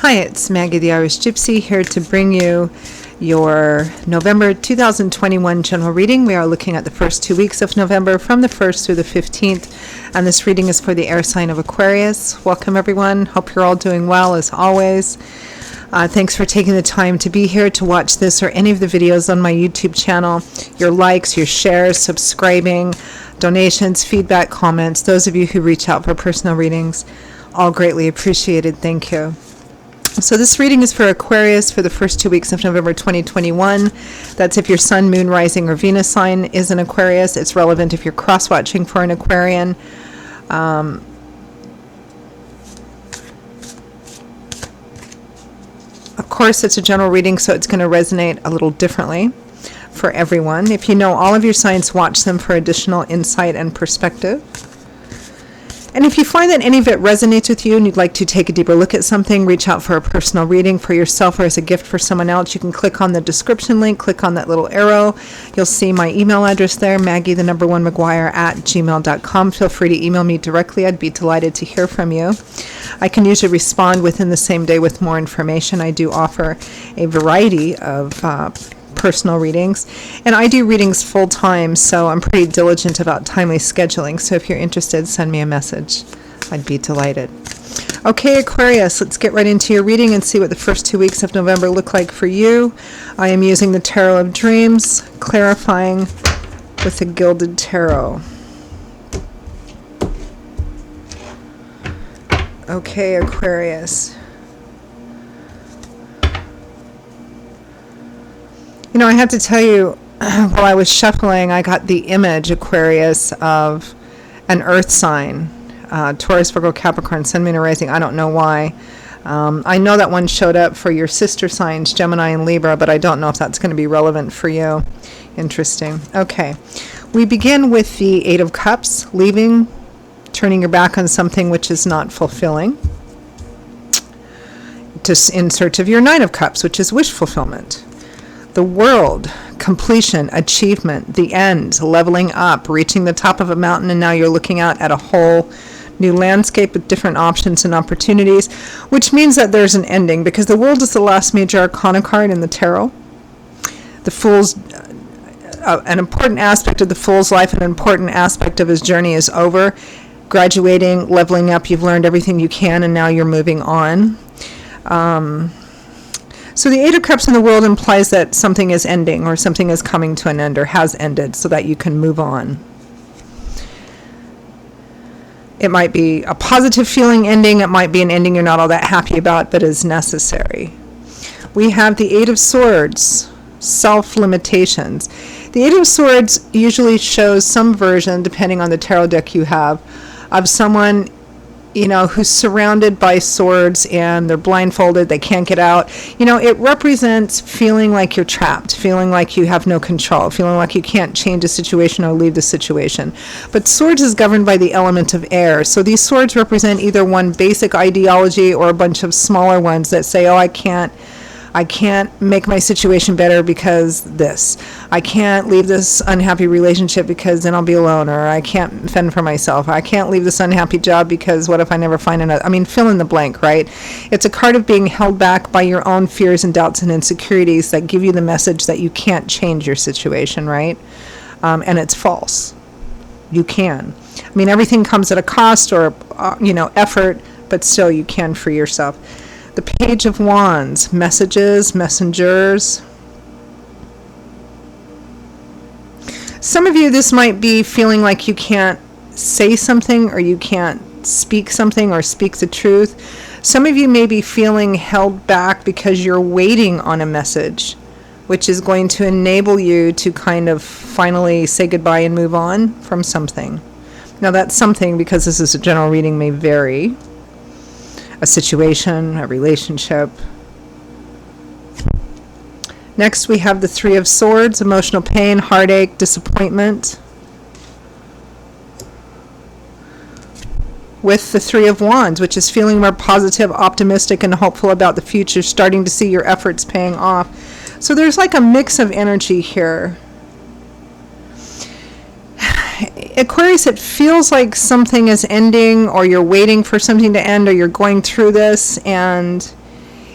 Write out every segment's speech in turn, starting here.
Hi, it's Maggie the Irish Gypsy here to bring you your November 2021 general reading. We are looking at the first 2 weeks of November from the 1st through the 15th, and this reading is for the air sign of Aquarius. Welcome everyone. Hope you're all doing well as always. Thanks for taking the time to be here to watch this or any of the videos on my YouTube channel. Your likes, your shares, subscribing, donations, feedback, comments, those of you who reach out for personal readings, all greatly appreciated. Thank you. So this reading is for Aquarius for the first 2 weeks of November 2021. That's if your sun, moon, rising, or Venus sign is an Aquarius. It's relevant if you're cross-watching for an Aquarian. Of course, it's a general reading, so it's going to resonate a little differently for everyone. If you know all of your signs, watch them for additional insight and perspective. And if you find that any of it resonates with you and you'd like to take a deeper look at something, reach out for a personal reading for yourself or as a gift for someone else, you can click on the description link, click on that little arrow. You'll see my email address there, maggie1mcguire@gmail.com. Feel free to email me directly. I'd be delighted to hear from you. I can usually respond within the same day with more information. I do offer a variety of personal readings, and I do readings full time, so I'm pretty diligent about timely scheduling. So if you're interested, send me a message. I'd be delighted. Okay, Aquarius, let's get right into your reading and see what the first 2 weeks of November look like for you. I am using the Tarot of Dreams, clarifying with the Gilded Tarot. Okay, Aquarius. You know, I have to tell you, while I was shuffling, I got the image, Aquarius, of an earth sign. Taurus, Virgo, Capricorn, Sun, Moon, and Rising. I don't know why. I know that one showed up for your sister signs, Gemini and Libra, but I don't know if that's going to be relevant for you. Interesting. Okay. We begin with the Eight of Cups, leaving, turning your back on something which is not fulfilling, in search of your Nine of Cups, which is wish fulfillment. The World, completion, achievement, the end, leveling up, reaching the top of a mountain, and now you're looking out at a whole new landscape with different options and opportunities, which means that there's an ending, because the World is the last major arcana card in the tarot. The Fool's, an important aspect of the Fool's life, an important aspect of his journey is over. Graduating, leveling up, you've learned everything you can, and now you're moving on. So the Eight of Cups in the World implies that something is ending, or something is coming to an end, or has ended, so that you can move on. It might be a positive feeling ending. It might be an ending you're not all that happy about, but is necessary. We have the Eight of Swords, self-limitations. The Eight of Swords usually shows some version, depending on the tarot deck you have, of someone, you know, who's surrounded by swords and they're blindfolded, they can't get out. You know, it represents feeling like you're trapped, feeling like you have no control, feeling like you can't change a situation or leave the situation. But swords is governed by the element of air. So these swords represent either one basic ideology or a bunch of smaller ones that say, oh, I can't make my situation better because this. I can't leave this unhappy relationship because then I'll be alone, or I can't fend for myself. I can't leave this unhappy job because what if I never find another? I mean, fill in the blank, right? It's a card of being held back by your own fears and doubts and insecurities that give you the message that you can't change your situation, right? And it's false. You can. I mean, everything comes at a cost or, effort, but still you can free yourself. The Page of Wands, messages, messengers. Some of you, this might be feeling like you can't say something, or you can't speak something or speak the truth. Some of you may be feeling held back because you're waiting on a message, which is going to enable you to kind of finally say goodbye and move on from something. Now that something, because this is a general reading, may vary. A situation, a relationship. Next, we have the Three of Swords, emotional pain, heartache, disappointment. With the Three of Wands, which is feeling more positive, optimistic, and hopeful about the future, starting to see your efforts paying off. So there's like a mix of energy here. Aquarius, it feels like something is ending, or you're waiting for something to end, or you're going through this, and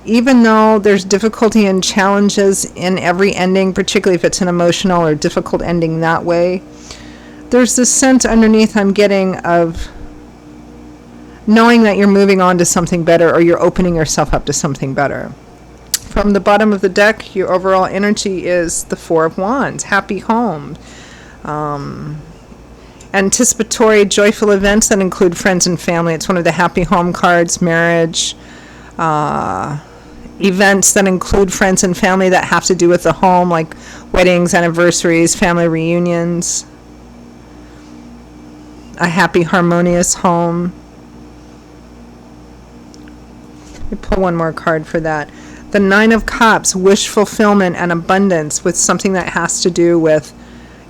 even though there's difficulty and challenges in every ending, particularly if it's an emotional or difficult ending that way, there's this sense underneath I'm getting of knowing that you're moving on to something better, or you're opening yourself up to something better. From the bottom of the deck, your overall energy is the Four of Wands, happy home. Anticipatory, joyful events that include friends and family. It's one of the happy home cards, marriage, events that include friends and family that have to do with the home, like weddings, anniversaries, family reunions. A happy, harmonious home. Let me pull one more card for that. The Nine of Cups, wish fulfillment and abundance, with something that has to do with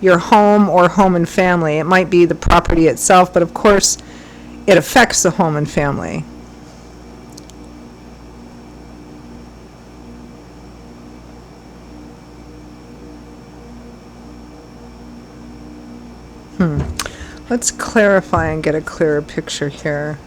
your home or home and family. It might be the property itself, but of course it affects the home and family. Let's clarify and get a clearer picture here.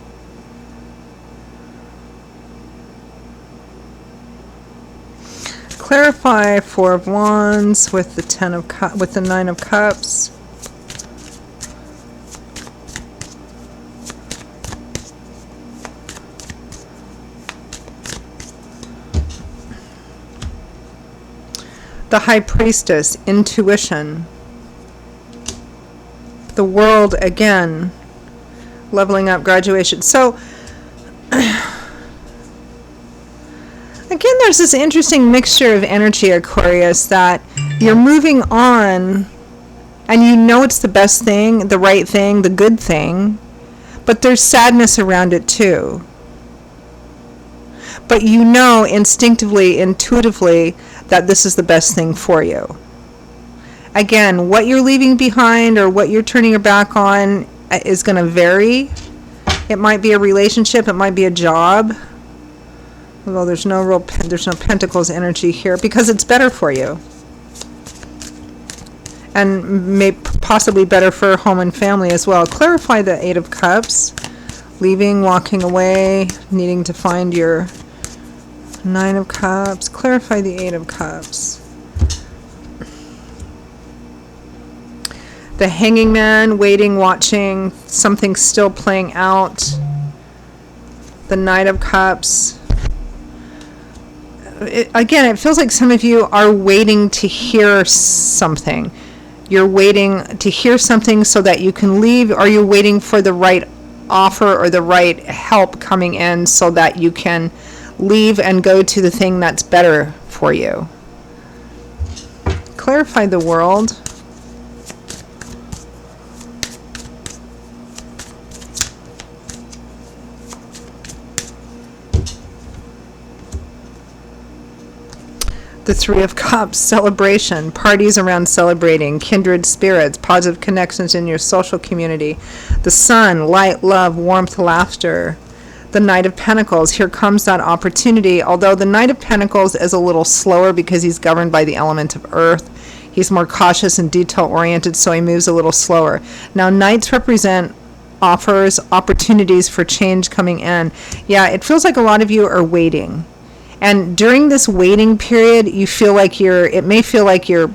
Clarify Four of Wands with the with the Nine of Cups. The High Priestess, intuition. The World again, leveling up, graduation. So again, there's this interesting mixture of energy, Aquarius, that you're moving on and you know it's the best thing, the right thing, the good thing, but there's sadness around it too. But you know instinctively, intuitively, that this is the best thing for you. Again, what you're leaving behind or what you're turning your back on is going to vary. It might be a relationship, it might be a job. Although there's no Pentacles energy here, because it's better for you. And may possibly better for home and family as well. Clarify the Eight of Cups. Leaving, walking away, needing to find your Nine of Cups. Clarify the Eight of Cups. The Hanging Man, waiting, watching, something still playing out. The Knight of Cups. Again, it feels like some of you are waiting to hear something. You're waiting to hear something so that you can leave. Are you waiting for the right offer or the right help coming in so that you can leave and go to the thing that's better for you? Clarify the World. The Three of Cups, celebration, parties around celebrating, kindred spirits, positive connections in your social community. The Sun, light, love, warmth, laughter. The Knight of Pentacles, here comes that opportunity. Although the Knight of Pentacles is a little slower because he's governed by the element of earth. He's more cautious and detail-oriented, so he moves a little slower. Now, Knights represent offers, opportunities for change coming in. Yeah, it feels like a lot of you are waiting. And during this waiting period, you feel like it may feel like you're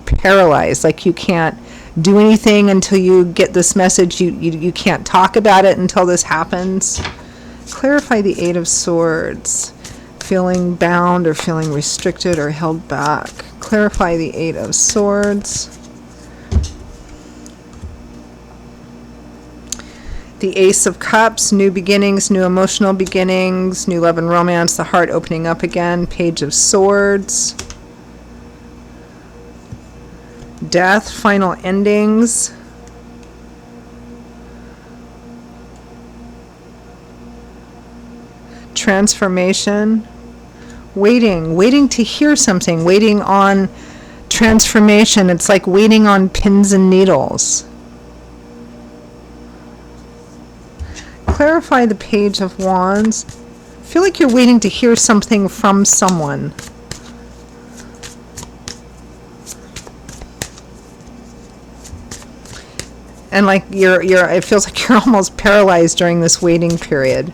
paralyzed, like you can't do anything until you get this message. You can't talk about it until this happens. Clarify the Eight of Swords. Feeling bound or feeling restricted or held back. Clarify the Eight of Swords. The Ace of Cups, new beginnings, new emotional beginnings, new love and romance, the heart opening up again. Page of Swords. Death, final endings. Transformation. Waiting to hear something, waiting on transformation. It's like waiting on pins and needles. Clarify the Page of Wands. I feel like you're waiting to hear something from someone. And like it feels like you're almost paralyzed during this waiting period.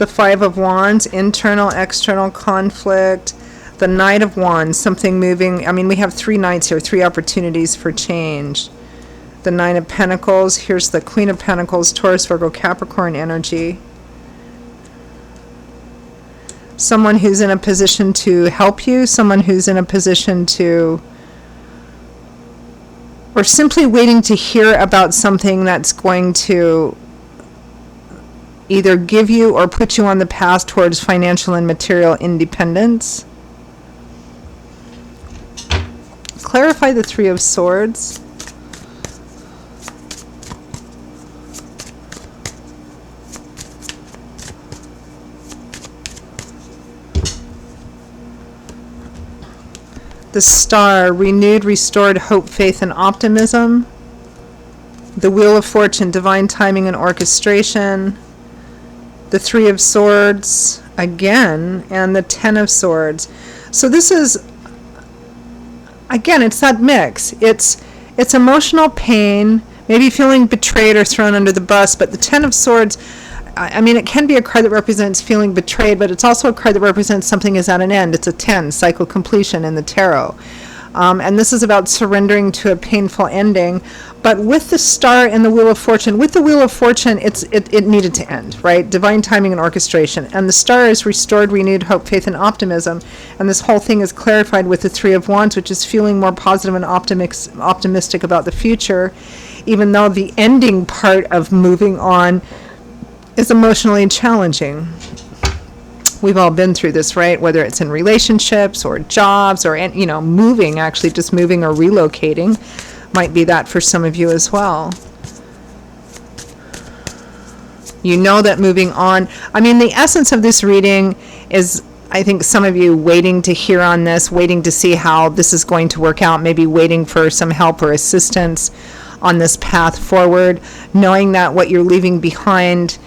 the Five of Wands, internal, external conflict. The Knight of Wands, something moving. I mean, we have 3 knights here, 3 opportunities for change. The Nine of Pentacles. Here's the Queen of Pentacles, Taurus, Virgo, Capricorn energy. Someone who's in a position to help you, someone who's in a position to, or simply waiting to hear about something that's going to either give you or put you on the path towards financial and material independence. Clarify the Three of Swords. The Star, renewed, restored hope, faith, and optimism. The Wheel of Fortune, divine timing and orchestration. The Three of Swords again, and the Ten of Swords. So this is, again, it's that mix. It's emotional pain, maybe feeling betrayed or thrown under the bus, but the Ten of Swords, I mean, it can be a card that represents feeling betrayed, but it's also a card that represents something is at an end. It's a 10, cycle completion in the tarot. And this is about surrendering to a painful ending. But with the Star and the Wheel of Fortune, with the Wheel of Fortune, it needed to end, right? Divine timing and orchestration. And the Star is restored, renewed hope, faith, and optimism. And this whole thing is clarified with the Three of Wands, which is feeling more positive and optimistic about the future, even though the ending part of moving on is emotionally challenging. We've all been through this, right? Whether it's in relationships or jobs or, moving, actually just moving or relocating might be that for some of you as well. You know that moving on, I mean, the essence of this reading is, I think some of you waiting to hear on this, waiting to see how this is going to work out, maybe waiting for some help or assistance on this path forward, knowing that what you're leaving behind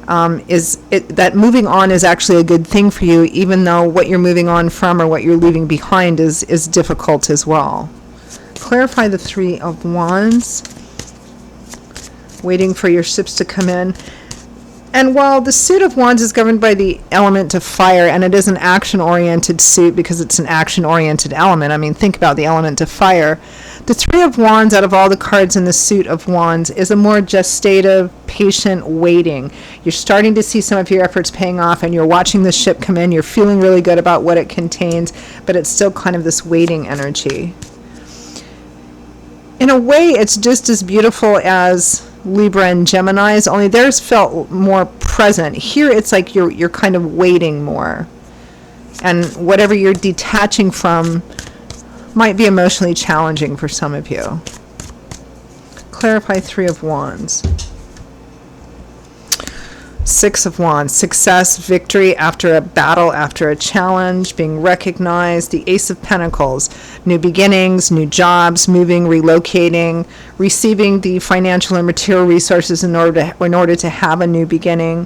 that moving on is actually a good thing for you, even though what you're moving on from or what you're leaving behind is difficult as well. Clarify the Three of Wands. Waiting for your ships to come in. And while the suit of Wands is governed by the element of fire, and it is an action-oriented suit because it's an action-oriented element, I mean, think about the element of fire. The Three of Wands, out of all the cards in the suit of Wands, is a more gestative, patient waiting. You're starting to see some of your efforts paying off, and you're watching the ship come in. You're feeling really good about what it contains, but it's still kind of this waiting energy. In a way, it's just as beautiful as Libra and Gemini's, only theirs felt more present. Here, it's like you're kind of waiting more. And whatever you're detaching from might be emotionally challenging for some of you. Clarify Three of Wands. Six of Wands, success, victory after a battle, after a challenge, being recognized. The Ace of Pentacles, new beginnings, new jobs, moving, relocating, receiving the financial and material resources in order to have a new beginning.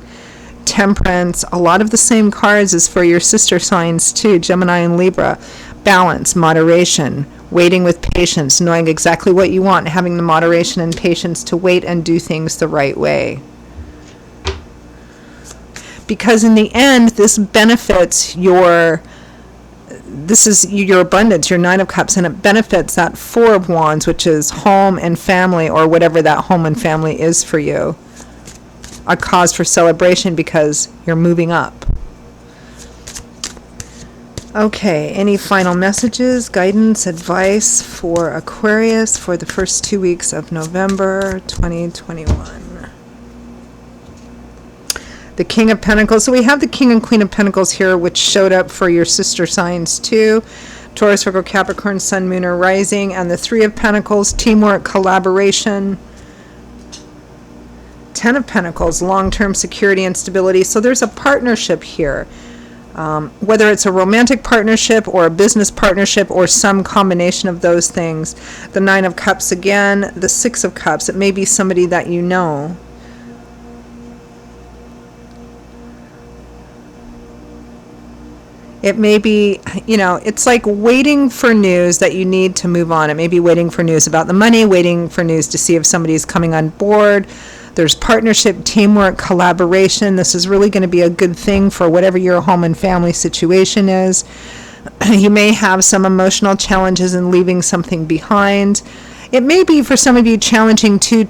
Temperance, a lot of the same cards as for your sister signs too, Gemini and Libra. Balance, moderation, waiting with patience, knowing exactly what you want, having the moderation and patience to wait and do things the right way. Because in the end, this benefits your abundance, your Nine of Cups, and it benefits that Four of Wands, which is home and family, or whatever that home and family is for you. A cause for celebration because you're moving up. Okay, any final messages, guidance, advice for Aquarius for the first 2 weeks of November 2021? The King of Pentacles. So we have the King and Queen of Pentacles here, which showed up for your sister signs too. Taurus, Virgo, Capricorn, Sun, Moon, or Rising. And the Three of Pentacles, teamwork, collaboration. Ten of Pentacles, long-term security and stability. So there's a partnership here. Whether it's a romantic partnership or a business partnership or some combination of those things. The Nine of Cups again, the Six of Cups. It may be somebody that you know. It may be, it's like waiting for news that you need to move on. It may be waiting for news about the money, waiting for news to see if somebody's coming on board. There's partnership, teamwork, collaboration. This is really going to be a good thing for whatever your home and family situation is. You may have some emotional challenges in leaving something behind. It may be for some of you challenging too,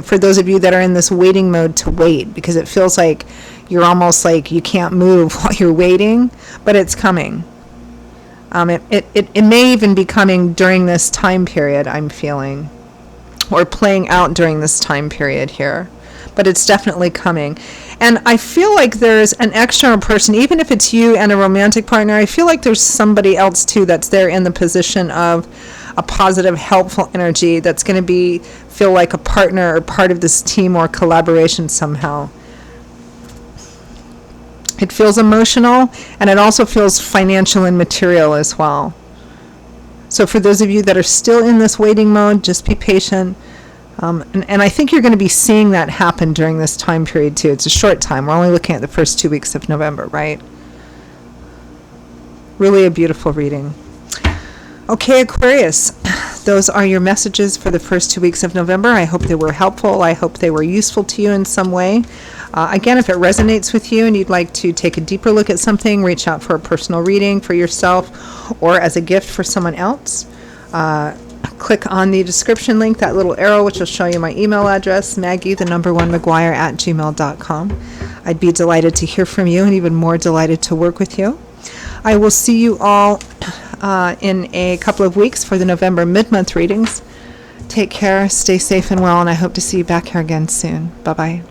for those of you that are in this waiting mode, to wait, because it feels like you're almost like you can't move while you're waiting, but it's coming. It may even be coming during this time period, I'm feeling, or playing out during this time period here, but it's definitely coming. And I feel like there's an external person, even if it's you and a romantic partner, I feel like there's somebody else too that's there in the position of a positive, helpful energy that's going to feel like a partner or part of this team or collaboration somehow. It feels emotional, and it also feels financial and material as well. So for those of you that are still in this waiting mode, just be patient. And I think you're going to be seeing that happen during this time period too. It's a short time. We're only looking at the first 2 weeks of November, right? Really a beautiful reading. Okay, Aquarius, those are your messages for the first 2 weeks of November. I hope they were helpful. I hope they were useful to you in some way. Again, if it resonates with you and you'd like to take a deeper look at something, reach out for a personal reading for yourself or as a gift for someone else. Click on the description link, that little arrow, which will show you my email address, Maggie1McGuire@gmail.com. I'd be delighted to hear from you and even more delighted to work with you. I will see you all in a couple of weeks for the November mid-month readings. Take care, stay safe and well, and I hope to see you back here again soon. Bye-bye.